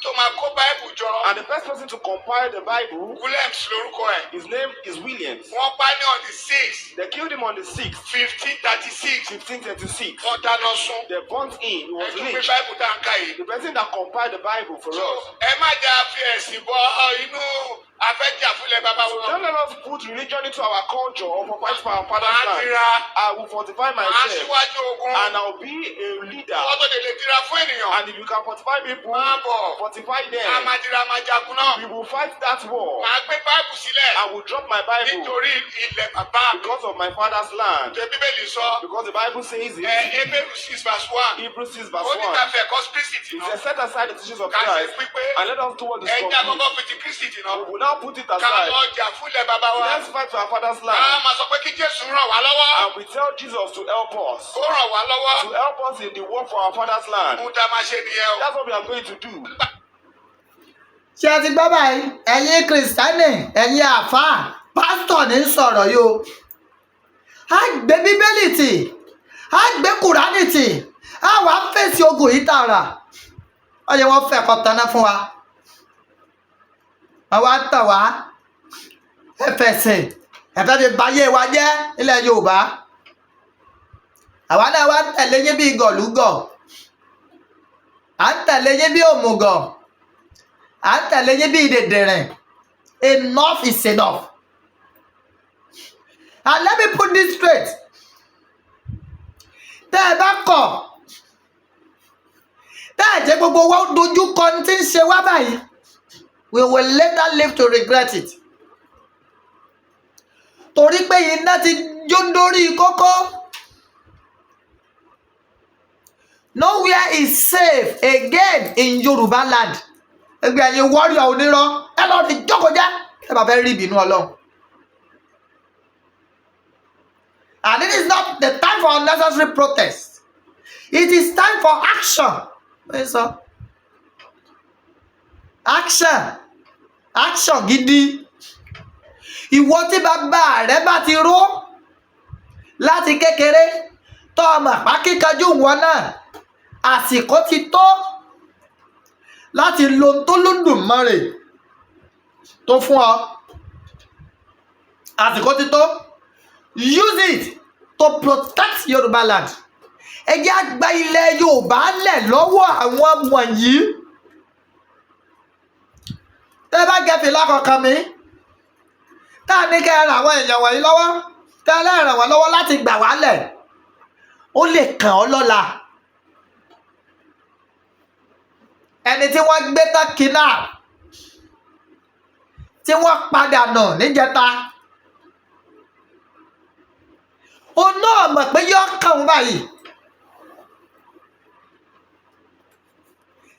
tó máa kó Báíbù jọ. And the first person to compile the Bible, Williams lórúkọ ẹ̀. his name is Williams. Wọ́n pa ní on the 6th. They killed him on the 6th, 1536. 1536. Wọ́n dáná sun. They burnt him. He was Ẹ̀tún pé lynched. Báíbù tá à ń kà yìí. The person that compiled the Bible for So us. ẹ má jà fi ẹ̀sìn bọ inú afẹ́jà fúnlẹ̀ bàbá wọn. Don't let us put religion into our culture or for fight for our father's Màá land. dira. I will fortify Màá myself síwájú ogun. and I will be a leader. Wọ́n tó lè dira fún ènìyàn. And if you can fortify people, Máa bọ̀. fortify A them. máa dira máa jagun náà. We will fight that war. Màá gbé Báíbù sílẹ̀. I will drop my Bible Nítorí ilẹ̀ bàbá mi. because of my father's land. Ṣé Bíbélì sọ? Because the Bible says it. Hebrews 6 verse 1. Hebrews 6 verse Ó ní ká 1. fẹ́ ẹ̀kọ́ Kristi tì It náà. says, set aside the teachings of Ká ṣe Christ pípé. and let us do what is Ẹja complete. kọ́kọ́ fi ti Kristi tì náà. We will now put it Ká aside. lọ jà fúnlẹ̀ bàbá wa. Let's fight for our father's Ká land. máa sọ pé kí Jésù ràn wá lọ́wọ́. And we tell Jesus to help us. Ó ràn wá lọ́wọ́. To help us in the work for our father's land. Ohun tá a máa ṣe nìyẹn o. That's what we are going to do. Ṣé ẹ ti gbọ́ báyìí? Ẹ̀yin Kìrìsìtẹ́nì, ẹ̀yin àfáà, pásítọ̀ ní sọ̀rọ̀ yìí o. A gbé Bíbélì tì, a gbé Kùránì tì, a wá fèsì ogun yìí tààrà. Ó yẹ wọ́n fẹ́ ẹ̀kọ́ taná fún wa. Àwa ń tàn wá. Ẹ fẹ̀sìn, ẹ fẹ́ fi báyé wa jẹ́ nílẹ̀ Yorùbá. Àwa náà wá ń tẹ̀lé yín bí gọ̀lúgọ̀. À ń tẹ̀lé yín bí òmùgọ̀. À ń tẹ̀lé yín bí dèdèrìn. Enough is enough. And let me put this straight. Tẹ́ ẹ bá kọ̀, tẹ́ ẹ jẹ́ gbogbo wa ó dojú kọ ní tí ń ṣe wá báyìí, we will later live to regret it. Torí pé iná ti jó dórí kókó. Nowhere is safe again in Yoruba land. Ẹgbẹ́ ẹ̀yin warrior onírọ́, ẹ lọ rí jókòó jẹ́, ẹ bá fẹ́ rí ìbínú Ọlọ́run. And it is not the time for unnecessary protest. It is time for action. Action gidi. Ìwọ tí bàbá rẹ bá ti ró láti kékeré tó ọmọ àpá kíkanjú wọn náà, àsìkò ti tó láti lo tó lódùmarè tó fún ọ. Àsìkò ti tó. Use it to protect Yoruba land. Ẹ jẹ́ á gba ilẹ̀ Yorùbá lẹ̀ lọ́wọ́ àwọn wọ̀nyí. Tẹ́ bá gẹ̀fì lákọ̀ọ́kan mi, tá a ní kẹ́ ẹ ràn àwọn èèyàn wọ̀nyí lọ́wọ́, tẹ́ ẹ ràn wọ́n lọ́wọ́ láti gbà wá lẹ̀, ó lè kàn ọ́ lọ́la. Ẹni tí wọ́n gbé tán kidnap, tí wọ́n padà nà níjẹta, ó náà mọ̀ pé yọ́ kàn wọ́n báyìí.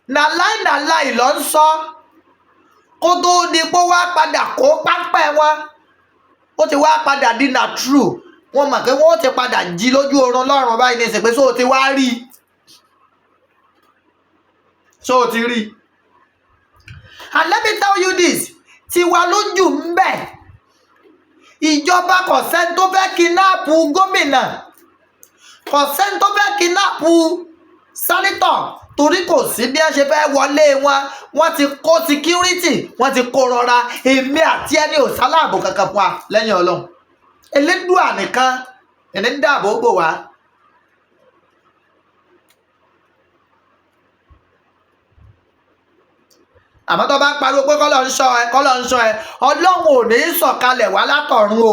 Nàláì lọ ń sọ kó tó di pé wá padà kó pápẹ́ wọn. Ó ti wá padà di nà true. Wọ́n mọ̀ pé wọ́n ti padà jí lójú oorun lọ́rùn báyìí ní ìsìn pé sóò ti wá rí. Sóò ti rí. And let me tell you this, tiwa lójú ń bẹ̀. Ìjọba kò sẹ́ni tó fẹ́ kidnap gómìnà, kò sẹ́ni tó fẹ́ kidnap sánítọ̀ torí kò sí bí wọ́n ṣe fẹ́ wọlé wọn wọ́n ti kó security wọ́n ti kó rọra èmi àti ẹni ò sáláàbò kankan fún wa lẹ́yìn ọlọ́run elédùà nìkan ẹni ń dáàbò bò wá. àmọ́ tó bá ń pariwo pé kọ́lọ́ ń ṣọ́ ẹ ọlọ́run ò ní sọ̀kalẹ̀ wá látọ̀run o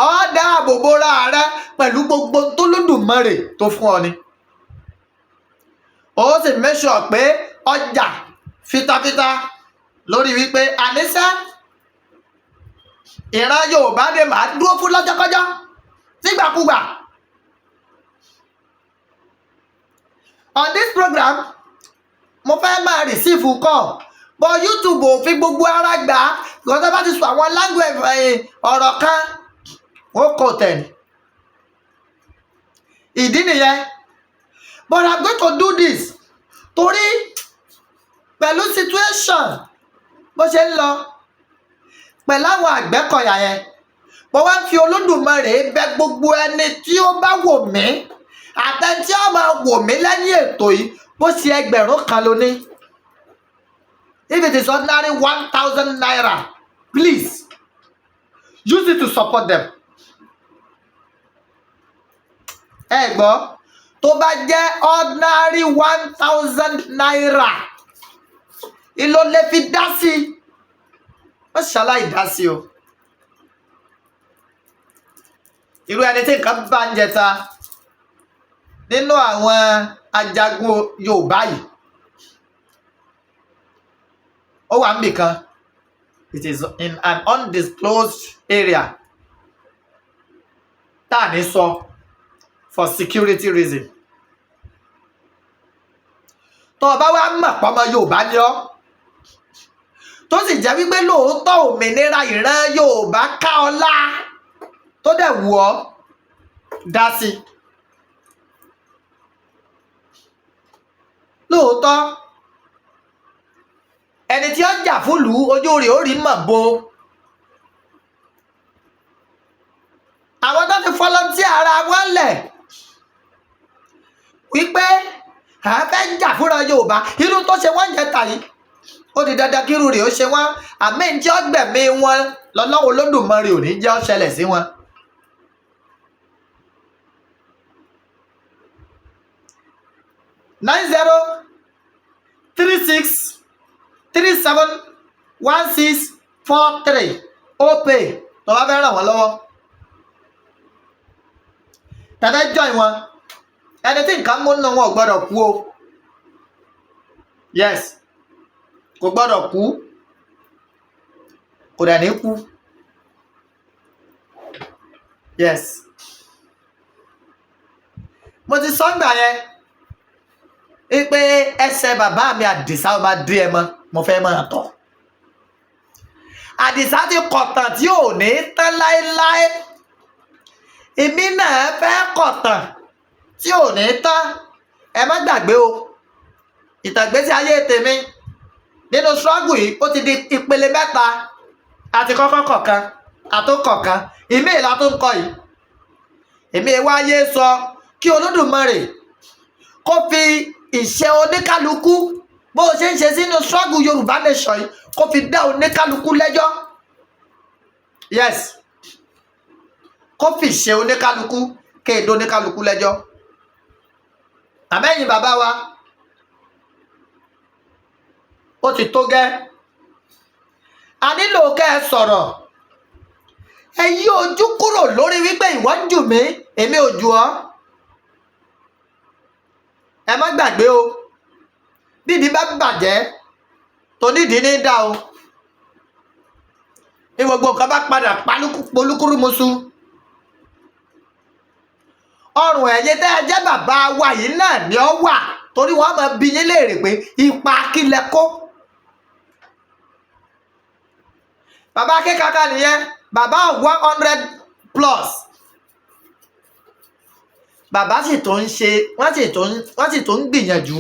ó dáàbò bora rẹ pẹ̀lú gbogbo tó lódùmarè tó fún ọ ni ó sì make sure pé ọjà fitafita lórí wípé àníṣe ìran Yorùbá ni màá dúró fún lọ́jọ́kọ́jọ́ sígbàkúgbà. On this program mo fẹ́ máa receive call but YouTube ò fi gbogbo ara gbà á because ẹ bá ti sọ àwọn language ọ̀rọ̀ kan ó kò tẹ̀ ìdí nìyẹn. But I'm going to do this torí pẹ̀lú situation bó ṣe ń lọ pẹ̀lú àwọn Àgbẹ̀kọ̀yà yẹn mo wá ń fi Olódùmarè bẹ̀ gbogbo ẹni tí ó bá wò mí àtẹni tí ó máa wò mí lẹ́yìn ètò yìí bó ṣe 1000 kan ló ní. If it is ordinary 1000 naira please use it to support them. ẹ gbọ́ tó bá jẹ́ ordinary 1000 naira ìlò lè fi dá sí wọ́n ṣàlàyé dá sí o. irú ẹni tí nǹkan bá ń jẹta nínú àwọn ajagun Yorùbá yìí ó wà níbì kan it is in an undisclosed area tá à ní sọ for security reason. tó o bá wá mọ̀ pọ́mọ Yorùbá ni ọ́ tó sì jẹ́ wípé lóòótọ́ òmìnira ìran Yorùbá ká ọ lá tó dẹ̀ wù ọ́ dá sí. lóòótọ́ ẹni tí ó jà fúlù ojú rẹ̀ ó rí mọ̀ bo àwọn tó ti volunteer ara wọn lẹ̀ wípé à ń fẹ́ jà fúnra Yorùbá irú tó ṣe wọ́n jẹ́ tàyí ó di dandan kí irú rẹ̀ ó ṣe wọ́n àmì tí ó gbẹ̀mí wọn lọ́lọ́wọ́ Olódùmarè ò ní jẹ́ ó ṣẹlẹ̀ sí wọn. Nine 36371643 OPay tó bá fẹ́ ràn wọ́n lọ́wọ́ tàbí join wọn ẹni tí nǹkan mú nínú wọn ò gbọ́dọ̀ kú o yes kò gbọ́dọ̀ kú kò dẹ̀ ní kú yes mo ti sọ́ngbà yẹn pé ẹsẹ̀ bàbá mi Àdìsá ọba dé ẹ mọ́ mo fẹ́ máa tọ̀ Àdìsá ti kọ̀tàn tí ò ní tán láéláé èmi náà fẹ́ kọ̀tàn tí ò ní tán. ẹ má gbàgbé o ìtàgbésí ayé tèmi nínú ṣọ́ọ̀gù yìí ó ti di ìpele 3 àti kọ́kọ́ kọ̀ọ̀kan àtúnkọ̀ọ̀kan ìmí ìlà tó ń kọ yìí èmi wáyé sọ kí Olódùmarè kó fi ìṣe oníkálukú bó ṣe ń ṣe sínú ṣọ́ọ̀gù Yorùbá nation yìí kó fi dá oníkálukú lẹ́jọ́ yes kó fi ìṣe oníkálukú kéèdó oníkálukú lẹ́jọ́. àmẹ́yìn bàbá wa ó ti tó gẹ́ a nílò kẹ́ ẹ sọ̀rọ̀ ẹ yí ojú kúrò lórí wípé ìwọ ń jù mí èmi ò jù ọ́. ẹ má gbàgbé o bídìí bá bàjẹ́ tó nídìí ní dá o ní gbogbo nǹkan bá padà polúkúrúmuṣu ọrùn ẹ̀yẹ tẹ́ ẹ jẹ́ bàbá wa yìí náà ni ọ wà torí wọ́n máa bi yín léèrè pé ipa kílẹ̀ kó. bàbá kékaka nìyẹn bàbá 100+. bàbá sì tó ń ṣe wọ́n sì tó ń gbìyànjú.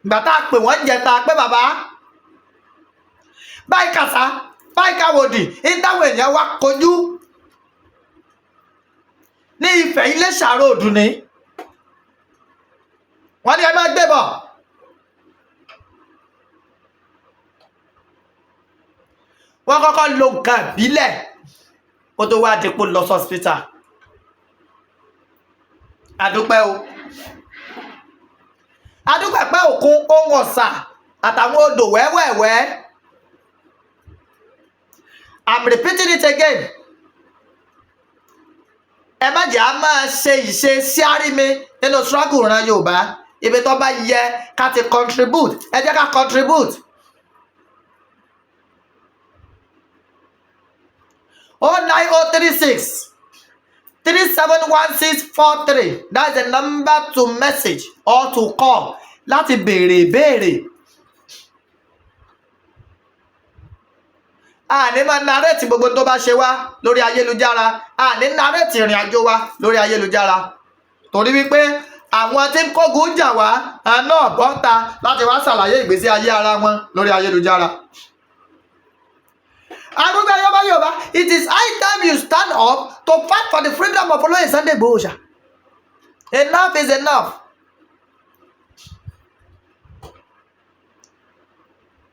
ìgbà tá a pè wọ́n jẹta pé bàbá báyìí kàṣá báyìí káwòdì ń táwọn èèyàn wá kojú ní Ifẹ̀ Iléṣà road ni wọ́n ní ẹ máa gbé bọ̀. wọ́n kọ́kọ́ lo nǹkan ìbílẹ̀ kó tó wá dípò lọ hospital. àdúpẹ́ o àdúpẹ́ pé òkun ohun ọ̀sà àtàwọn odò wẹ́wẹ́wẹ́. I'm repeating it again. ẹ má jẹ́ a máa ṣe ìṣe sí àrími nínú struggle ìran Yorùbá. ibi tó bá yẹ ká ti contribute ẹ jẹ́ ká contribute. 09036 371643 that's the number to message or to call láti béèrè ìbéèrè. àní máa narrate gbogbo tó bá ṣe wá lórí ayélujára, àní narrate ìrìn àjò wa lórí ayélujára, torí wípé àwọn tí ń kógun jà wá náà bọ́ta láti wá ṣàlàyé ìgbésí ayé ara wọn lórí ayélujára. Arúgbó Yorùbá, it is high time you stand up to fight for the freedom of Olóyè Sunday Igboho Oòṣà. Enough is enough.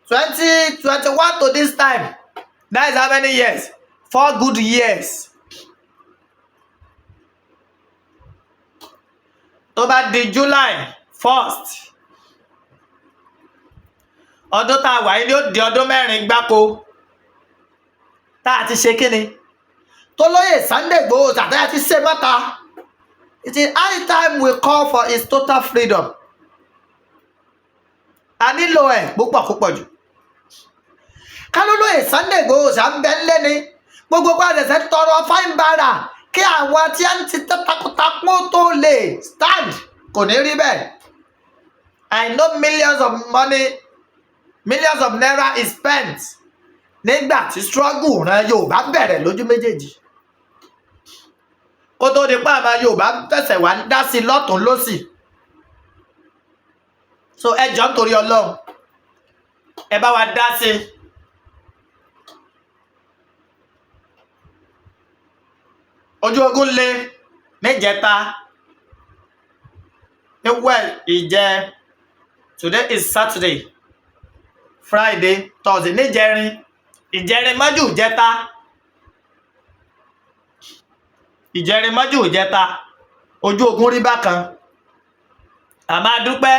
2021 to this time, that is how many years? 4 good years. Tó bá di July 1st, ọdún tá a wà ní ó di ọdún 4 gbáko tá a ti ṣe kíni tó Olóyè Sunday Igboho Oòṣà tá a ti ṣe mọ́ta. It is high time we call for his total freedom. a nílò ẹ̀ púpọ̀ jù. Olóyè Sunday Igboho Oòṣà ń bẹ ńlé ni gbogbo àdẹ̀sẹ̀ tọrọ fáìn bàrà kí àwọn tí a ń ti takuntakun tó lè stand. Kò ní rí bẹ́ẹ̀. I know millions of money, millions of naira is spent nígbà tí struggle ran Yorùbá bẹ̀rẹ̀ lójú méjèèjì. Kó tó di pé àmà Yorùbá fẹsẹ̀ wá ń dá sí lọ́tún lósì. So ẹ jọ̀ọ́ nítorí Ọlọ́run ẹ bá wa dá sí. Ojú ogun lé níjẹta ní today is Saturday, Friday, Thursday, ìjẹrin mọ́jú ìjẹta ojú ogun rí bákan. A máa dúpẹ́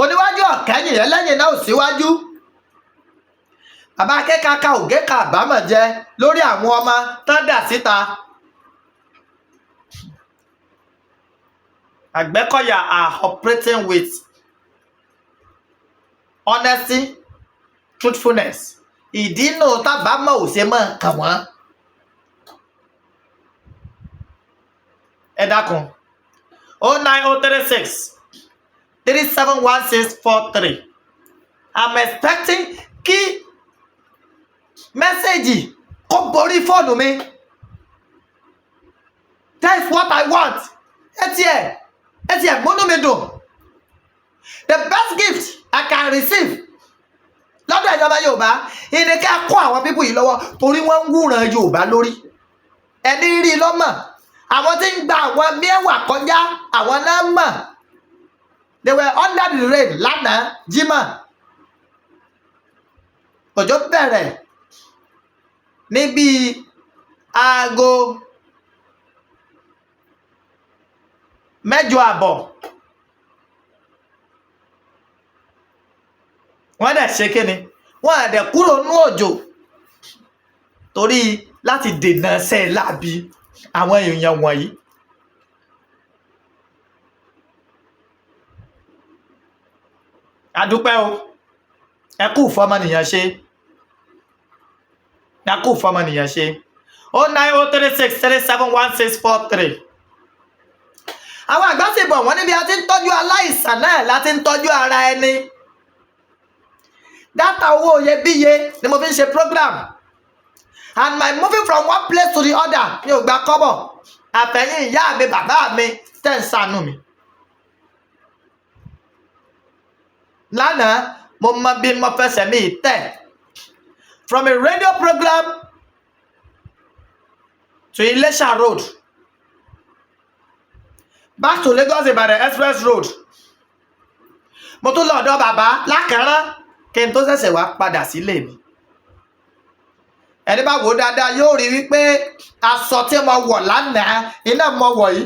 oníwájú ọ̀kẹ́yìn rẹ̀ lẹ́yìn náà ò síwájú. Bàbá akẹ́kọ̀ọ́ ògé kàbámọ̀ jẹ lórí àwọn ọmọ tán dà síta. Àgbẹ̀kọ̀yà are operating with honesty, truthfulness. Ìdínà tábàámọ̀ ò ṣe mọ́ kàn wọ́n. Ẹ dákun 09036 371643. I'm expecting kí mẹ́sẹ̀gì kó borí fóònù mi. That is what I want. Ẹ tiẹ̀ múnú mi dùn. The best gift I can receive lọ́dọ̀ ìjọba Yorùbá ìní ká kó àwọn pípù yìí lọ́wọ́ torí wọ́n ń wúran Yorùbá lórí. Ẹni rí lọ́mọ̀ àwọn tí ń gba àwọn mẹ́wàá kọjá àwọn náà mọ̀. They were under the rain lánàá Jímọ̀. Òjò bẹ̀rẹ̀ níbi aago 8:30. Wọ́n dẹ̀ ṣe kíni wọ́n á dẹ̀ kúrò nú òjò torí láti dènà ṣẹ́ láàbí àwọn èèyàn wọ̀nyí. Adúpẹ́ o, ẹ kú fọ́mọnìyàn ṣe. 09036 371643. Àwọn àgbà sì bọ̀ wọ́n níbi a ti ń tọ́jú aláìsàn náà láti ń tọ́jú ara ẹni. Dátà owó iyebíye ni mo fi ń ṣe program. And my moving from one place to the other mi ò gba kọ́bọ̀. Àfẹ̀yìn ìyá mi bàbá mi tẹ̀ ń ṣàánú mi. Lánàá mo mọ bí mo fẹsẹ̀ mi tẹ̀. From a radio program to Ilesha Road, back to Lagos Ibadan Express Road. Mo tún lọ ọ̀dọ̀ bàbá lákàrán kí n tó ṣẹ̀ṣẹ̀ wá padà sílé mi. Ẹni bá wò dáadáa yóò rí wípé aṣọ tí mo wọ̀ lánàá iná mo wọ̀ yìí,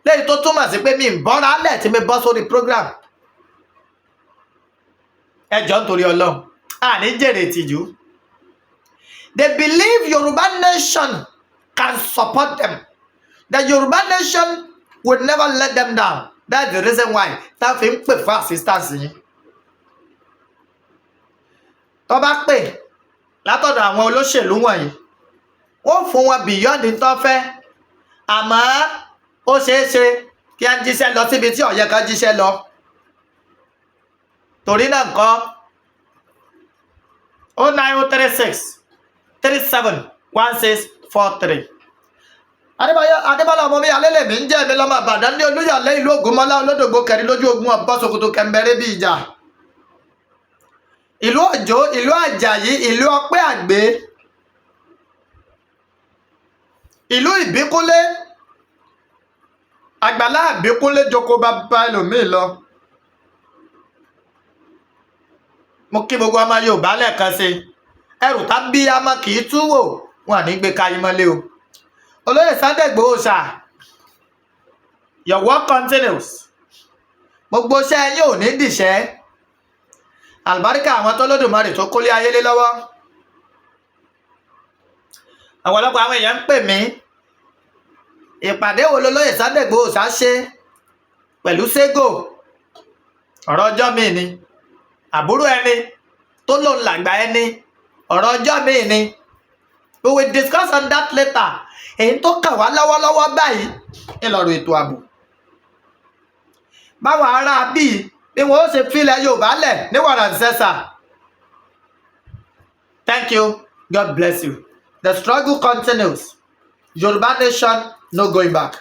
lẹ́yìn tó túmọ̀ sí pé mi ń bọ́ra lẹ̀ tí mi bọ́ sórí program. Ẹ jọ̀ọ́ nítorí Ọlọ́run, àní jèrè ìtìjú. They believe Yoruba nation can support them. The Yoruba nation will never let them down. That's the reason why tá fi ń pè fún assistance yìí. Tó bá pè látọ̀dọ̀ àwọn olóṣèlú wọ̀nyí, wọ́n fún wọn beyond tó fẹ́, àmọ́ ó ṣeé ṣe kí a jíṣẹ́ lọ síbi tí ó yẹ ká jíṣẹ́ lọ. Torí náà nǹkan 09036371643. Adébọ́lá ọmọ mi alẹ́lẹ̀ mi ń jẹ́ mi lọ́mọ Ìbàdàn ní Olúyọ̀lé ìlú Ògúnmọ́lá Olódògbò kẹrin lójú ogun ọ̀bọ Sòkòtò kẹmbẹ̀rẹ̀ bí ìjà. Ìlú Òjó, ìlú Àjàyí, ìlú Ọpẹ́ Àgbé, ìlú Ìbíkúnlé, Àgbàlá Ìbíkúnlé joko bàbá ẹlòmíì lọ. Mo kí gbogbo ọmọ Yorùbá lẹ́ẹ̀kan sí ẹrù tábí àmọ́ kì í túwò wọn ní gbé káyí mọ́lé o. Olóyè Sunday Igboho Oòṣà, your work continues. Gbogbo iṣẹ́ yín ò ní dìṣẹ́. Àlùbáríkà àwọn tó lódùmarè tó kólé ayé lé lọ́wọ́. Ọ̀pọ̀lọpọ̀ àwọn èèyàn ń pè mí, ìpàdé wo lolóyè Sunday Igboho Oòṣà ṣe pẹ̀lú Ségò? Ọ̀rọ̀ ọjọ́ mi ni. Àbúrò ẹni tó lòun làgbà ẹni, ọ̀rọ̀ ọjọ́ mi ni. We will discuss on that later. Èyí tó kàn wá lọ́wọ́lọ́wọ́ báyìí ńlọrọ̀ ètò ààbò. Báwọn ará bíi bí wọ́n ó ṣe fílẹ̀ Yorùbá lẹ̀ ní wàràǹsẹ́sà. Thank you. God bless you. The struggle continues. Yoruba nation, no going back.